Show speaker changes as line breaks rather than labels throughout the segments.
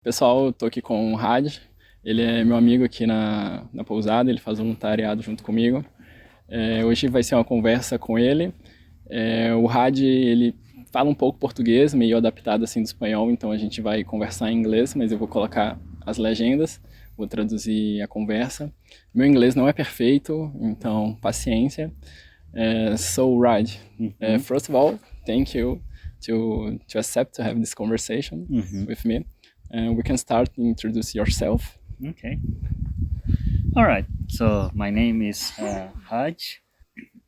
Pessoal, eu tô aqui com o Rad. Ele é meu amigo aqui na pousada, ele faz voluntariado junto comigo. Hoje vai ser uma conversa com ele. O Rad, ele fala um pouco português, meio adaptado assim do espanhol, então a gente vai conversar em inglês, mas eu vou colocar as legendas, vou traduzir a conversa. Meu inglês não é perfeito, então paciência. So, Rad, first of all, thank you to accept to have this conversation with me. We can start introduce yourself.
Okay. All right. So my name is Haj.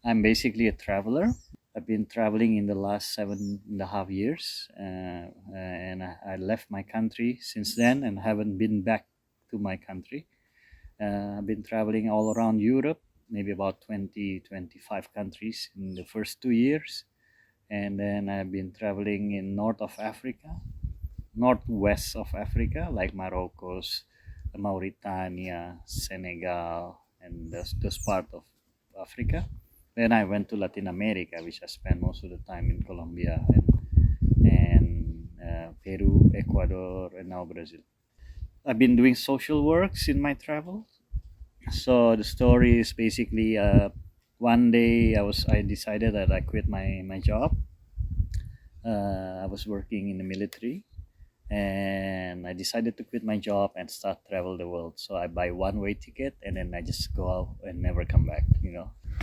I'm basically a traveler. I've been traveling in the last 7.5 years, and I left my country since then and haven't been back to my country. I've been traveling all around Europe, maybe about 25 countries in the first 2 years. And then I've been traveling in north of Africa, northwest of Africa, like Morocco's, Mauritania, Senegal, and those part of Africa. Then I went to Latin America, which I spent most of the time in Colombia and Peru, Ecuador, and now Brazil. I've been doing social works in my travel. So the story is basically one day I decided that I quit my job. I was working in the military, and I decided to quit my job and start travel the world. So I buy one-way ticket and then I just go out and never come back.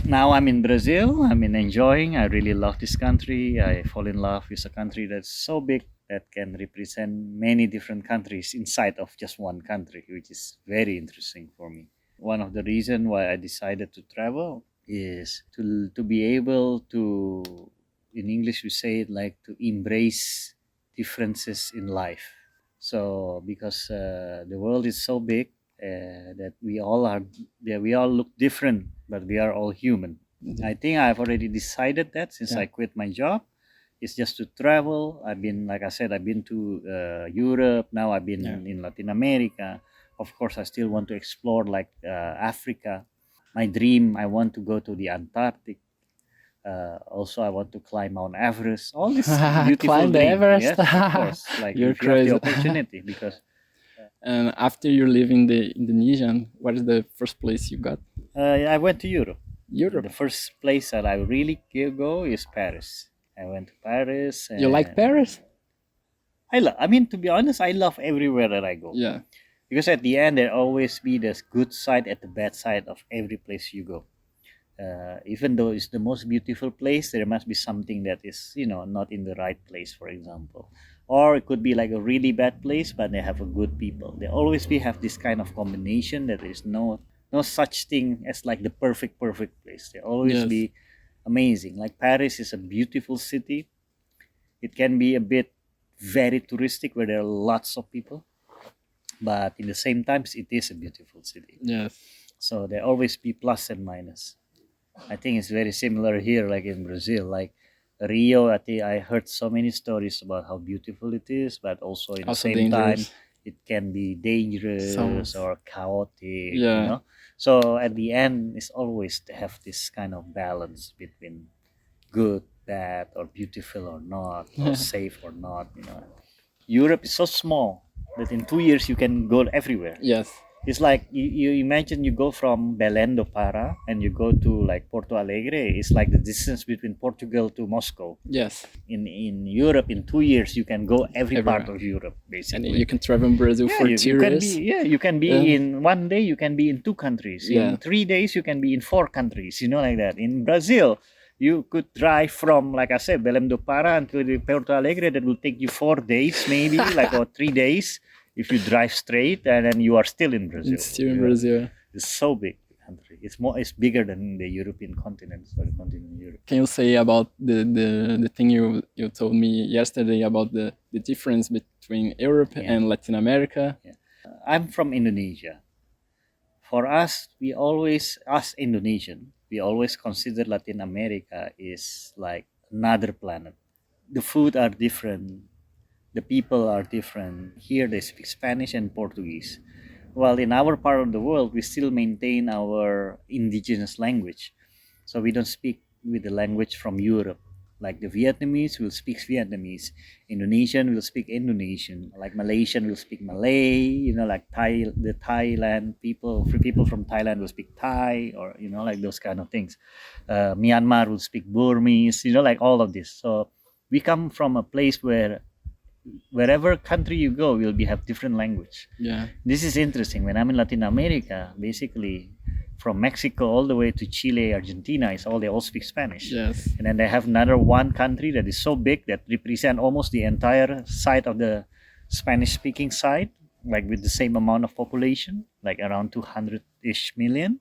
Now I'm in Brazil. Enjoying. I really love this country. I fall in love with a country that's so big that can represent many different countries inside of just one country, which is very interesting for me. One of the reasons why I decided to travel is to be able to, in English we say it like to embrace differences in life. So because the world is so big that we all look different, but we are all human. I think I've already decided that since I quit my job. It's just to travel. I've been, like I said, I've been to Europe. Now I've been in Latin America. Of course, I still want to explore like Africa. My dream, I want to go to the Antarctic. Also, I want to climb Mount Everest. All this beautiful
Climb the
dream.
Everest?
Yes, of course. Like
You're
if you have the
crazy.
opportunity, because
And after you live in the Indonesian, what is the first place you got?
I went to Europe.
Europe.
The first place that I really go is Paris. I went to Paris.
You like Paris?
To be honest, I love everywhere that I go.
Yeah.
Because at the end, there always be the good side and the bad side of every place you go. Even though it's the most beautiful place, there must be something that is, not in the right place, for example. Or it could be like a really bad place, but they have a good people. They always have this kind of combination that there is no such thing as like the perfect place. They always be amazing. Like Paris is a beautiful city. It can be a bit very touristic where there are lots of people, but in the same times it is a beautiful city.
Yes.
So there always be plus and minus. I think it's very similar here, like in Brazil. Like Rio, I heard so many stories about how beautiful it is, but also in the same time, it can be dangerous or chaotic. So at the end, it's always to have this kind of balance between good, bad, or beautiful or not, or safe or not. Europe is so small that in 2 years you can go everywhere.
Yes.
It's like you imagine you go from Belém do Pará and you go to like Porto Alegre. It's like the distance between Portugal to Moscow.
Yes.
In Europe, in 2 years, you can go every part of Europe, basically.
And you can travel in Brazil for 2 years.
You can be in one day, you can be in 2 countries. In 3 days, you can be in 4 countries, like that. In Brazil, you could drive from, like I said, Belém do Pará until Porto Alegre. That will take you 4 days, maybe, or 3 days. If you drive straight, and then you are still in Brazil.
It's still in Brazil.
It's so big, the country. It's bigger than the European continent, so the continent of Europe.
Can you say about the thing you told me yesterday about the difference between Europe and Latin America?
Yeah. I'm from Indonesia. For us, us Indonesian, we always consider Latin America is like another planet. The food are different. The people are different. Here they speak Spanish and Portuguese. While in our part of the world, we still maintain our indigenous language. So we don't speak with the language from Europe. Like the Vietnamese will speak Vietnamese, Indonesian will speak Indonesian, like Malaysian will speak Malay, like the Thailand people, people from Thailand will speak Thai, or like those kind of things. Myanmar will speak Burmese, like all of this. So we come from a place where wherever country you go, will be have different language.
Yeah.
This is interesting. When I'm in Latin America, basically from Mexico all the way to Chile, Argentina, they all speak Spanish.
Yes.
And then they have another one country that is so big that represent almost the entire side of the Spanish-speaking side, like with the same amount of population, like around 200-ish million.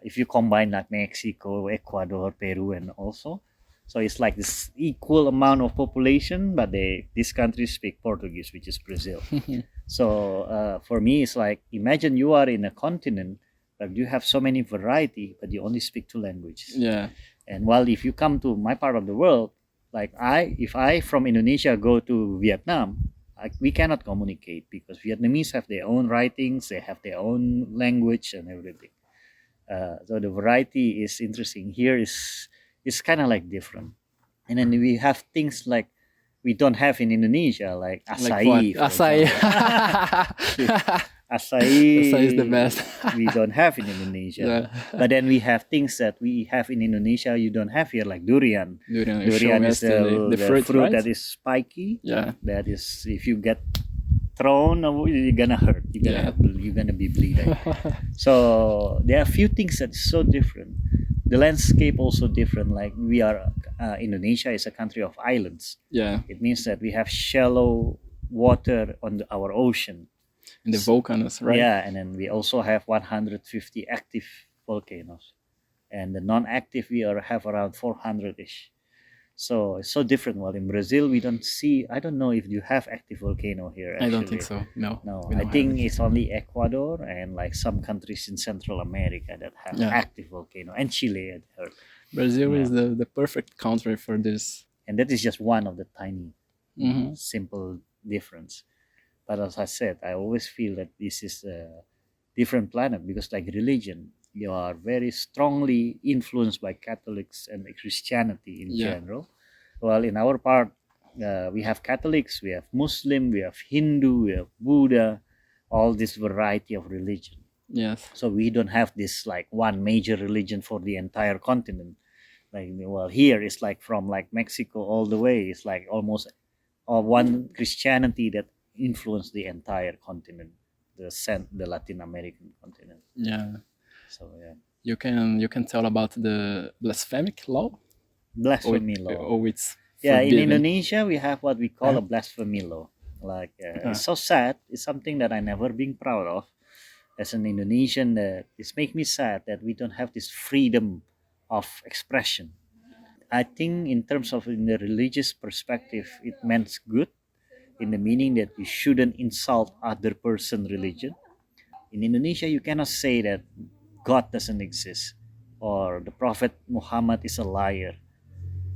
If you combine like Mexico, Ecuador, Peru, and also. So it's like this equal amount of population, but these countries speak Portuguese, which is Brazil. So for me, it's like, imagine you are in a continent, but you have so many variety, but you only speak two languages.
Yeah.
And while if you come to my part of the world, like if I from Indonesia go to Vietnam, we cannot communicate because Vietnamese have their own writings, they have their own language and everything. So the variety is interesting. Here is kind of like different. And then we have things like we don't have in Indonesia, like acai.
Acai.
Acai
Acai is the best.
We don't have in Indonesia.
Yeah.
But then we have things that we have in Indonesia you don't have here, like durian. Durian is the fruit right? That is spiky.
Yeah.
That is, if you get thrown, you're gonna hurt. You're gonna be bleeding. So there are a few things that's so different. The landscape also different. Like we are, Indonesia is a country of islands.
Yeah.
It means that we have shallow water on our ocean.
And the volcanoes, right?
Yeah, and then we also have 150 active volcanoes. And the non-active, we have around 400-ish. So it's so different. While in Brazil, we don't see, I don't know if you have active volcano here. Actually.
I don't think so. No.
I think it's only Ecuador and like some countries in Central America that have active volcano, and Chile, I heard.
Brazil is the perfect country for this.
And that is just one of the tiny, simple difference. But as I said, I always feel that this is a different planet because like religion, you are very strongly influenced by Catholics and Christianity in general. Well, in our part, we have Catholics, we have Muslim, we have Hindu, we have Buddha, all this variety of religion.
Yes.
So we don't have this like one major religion for the entire continent. Like, well, here it's like from like Mexico all the way, it's like almost one Christianity that influenced the entire continent, the Latin American continent.
Yeah.
So yeah.
You can tell about the blasphemic law.
Blasphemy law.
Oh, it's
in Indonesia we have what we call a blasphemy law. Like it's so sad. It's something that I never been proud of. As an Indonesian, it's make me sad that we don't have this freedom of expression. I think in terms of in the religious perspective, it meant good, in the meaning that you shouldn't insult other person's religion. In Indonesia, you cannot say that God doesn't exist or the Prophet Muhammad is a liar.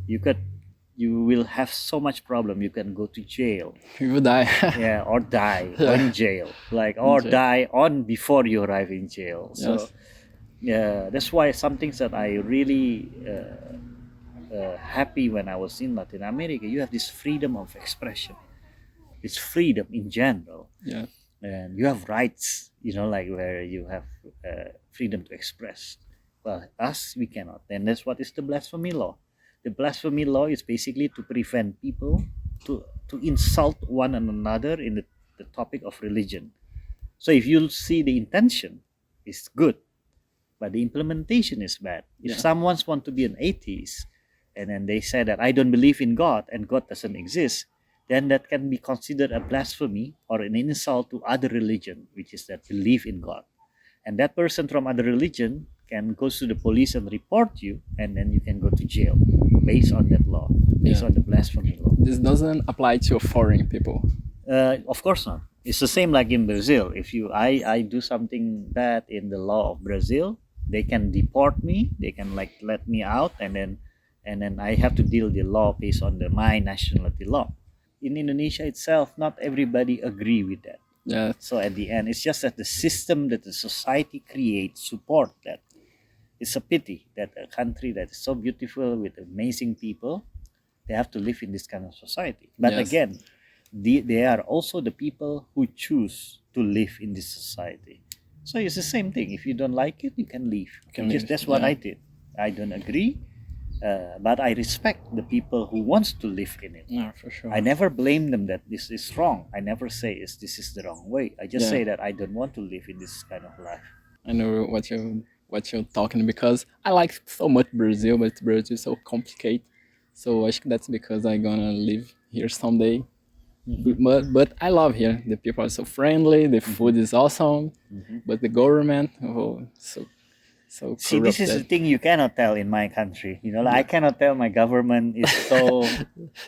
You will have so much problem. You can go to jail.
You will die.
Or die in jail. Die on before you arrive in jail. So that's why some things that I really happy when I was in Latin America. You have this freedom of expression. It's freedom in general.
Yeah.
And you have rights, like where you have freedom to express. Well, us, we cannot. And that's what is the blasphemy law. The blasphemy law is basically to prevent people to insult one another in the topic of religion. So if you see the intention, it's good, but the implementation is bad. If someone wants to be an atheist, and then they say that I don't believe in God and God doesn't exist, then that can be considered a blasphemy or an insult to other religion, which is that believe in God. And that person from other religion can go to the police and report you, and then you can go to jail based on that law, based on the blasphemy law.
This doesn't apply to foreign people.
Of course not. It's the same like in Brazil. If I do something bad in the law of Brazil, they can deport me. They can like let me out, and then I have to deal the law based on my nationality law. In Indonesia itself, not everybody agree with that.
Yeah.
So at the end, it's just that the system that the society creates support that. it's a pity that a country that is so beautiful with amazing people, they have to live in this kind of society. But
Yes.
again, they are also the people who choose to live in this society. So it's the same thing. If you don't like it, you can leave.
Can
Because
leave,
that's what
yeah.
I did. I don't agree, but I respect the people who wants to live in it.
No, for sure.
I never blame them that this is wrong. I never say this is the wrong way. I just
Yeah.
say that I don't want to live in this kind of life.
I know what you're talking, because I like so much Brazil, but Brazil is so complicated. So I think that's because I'm gonna live here someday. But I love here. The people are so friendly. The food is awesome. But the government, so
See, this is the
corrupted.
thing you cannot tell in my country. You know, like, I cannot tell my government is so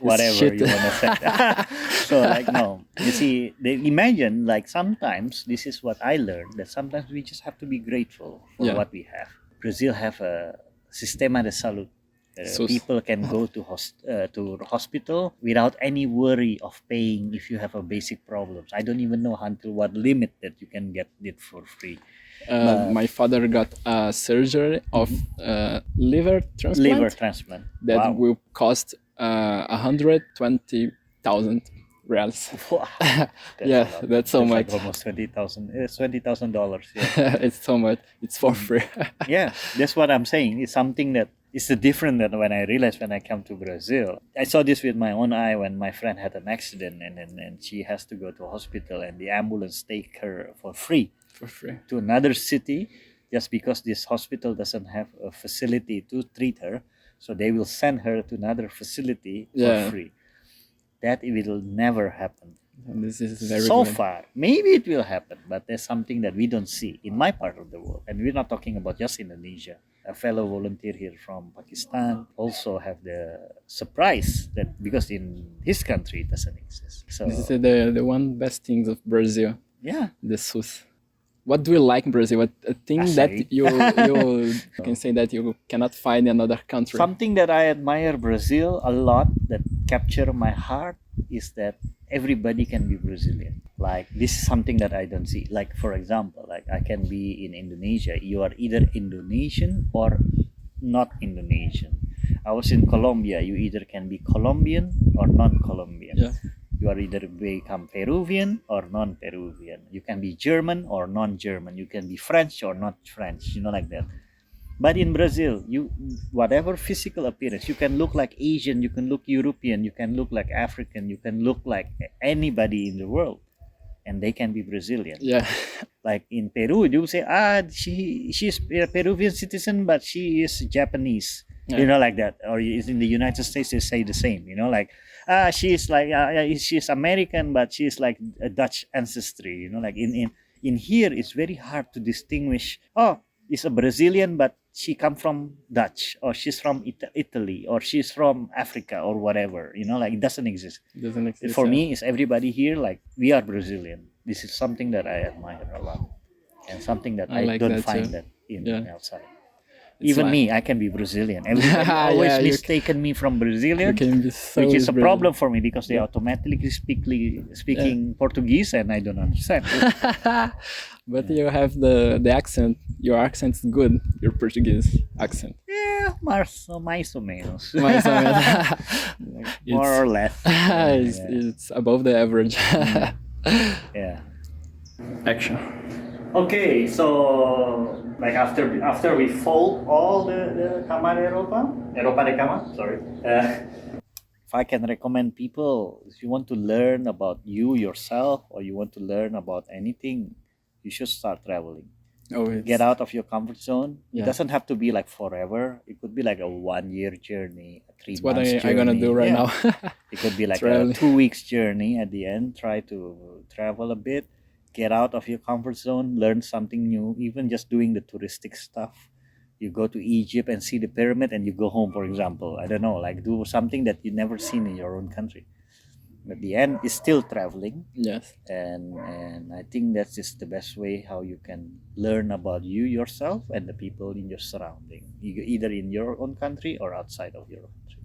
whatever
shit.
you want to say. So, like, no. You see, they imagine, like, sometimes, this is what I learned, that sometimes we just have to be grateful for
Yeah.
what we have. Brazil have a Sistema de Salud.
SUS.
People can go to hospital without any worry of paying if you have a basic problems. I don't even know until what limit that you can get it for free.
My father got a surgery of liver transplant.
Liver transplant.
That
Wow.
will cost 120,000 reals.
Wow.
Yeah, that's so much.
Like almost $20,000. It's $20,000. Yeah.
It's so much. It's for free.
Yeah, that's what I'm saying. It's something that is the different than when I realized when I come to Brazil. I saw this with my own eye when my friend had an accident and she has to go to a hospital and the ambulance take her for free
For free.
to another city just because this hospital doesn't have a facility to treat her. So they will send her to another facility
Yeah.
for free. That it will never happen.
And this is very
So
good.
far, maybe it will happen, but there's something that we don't see in my part of the world. And we're not talking about just Indonesia. A fellow volunteer here from Pakistan also have the surprise that because in his country it doesn't exist. So
This is the one best things of Brazil,
yeah,
the SUS. What do you like in Brazil? What a thing that
Açaí.
you can say that you cannot find in another country?
something that I admire Brazil a lot that capture my heart is that everybody can be Brazilian. Like this is something that I don't see. Like for example, like I can be in Indonesia. You are either Indonesian or not Indonesian. I was in Colombia. You either can be Colombian or non-Colombian.
Yeah.
You are either become Peruvian or non-Peruvian. You can be German or non-German. You can be French or not French. You know, like that. But in Brazil, you whatever physical appearance, you can look like Asian, you can look European, you can look like African, you can look like anybody in the world, and they can be Brazilian.
Yeah.
Like in Peru, you say, she's a Peruvian citizen, but she is Japanese.
Yeah.
You know, like that. Or is in the United States, they say the same. You know, like she's like she's American, but she's like a Dutch ancestry. You know, like in here, it's very hard to distinguish. Oh, it's a Brazilian, but she come from Dutch, or she's from Italy, or she's from Africa, or whatever. You know, like it doesn't exist.
It doesn't exist.
For
yeah.
me, is everybody here like we are Brazilian. This is something that I admire a lot, and something that
I
I
like
don't
that
find
too.
that in
Yeah.
outside.
It's
Even
like-
me, I can be Brazilian. Everybody
Yeah,
always
you
mistaken me from
You
Brazilian,
can be so
which is a
Brazilian.
problem for me because they automatically speaking Portuguese and I don't understand.
But you have the accent. Your accent's good. Your Portuguese accent.
Yeah, mais ou menos.
Mais ou menos.
More or less.
It's above the average.
Yeah.
Action.
Okay, so like after we fold all the cama de ropa de cama, sorry. If I can recommend people, if you want to learn about you yourself or you want to learn about anything, you should start traveling.
Oh,
Get out of your comfort zone. It
Yeah.
doesn't have to be like forever. It could be like a 1 year journey, a 3
It's what
months journey.
I'm gonna do right
Yeah.
now.
It could be like
Traveling.
a 2 weeks journey at the end. Try to travel a bit, get out of your comfort zone, learn something new, even just doing the touristic stuff. You go to Egypt and see the pyramid and you go home, for example. I don't know, like do something that you never seen in your own country. At the end, it's still traveling.
Yes.
And I think that's just the best way how you can learn about you yourself and the people in your surrounding, either in your own country or outside of your country.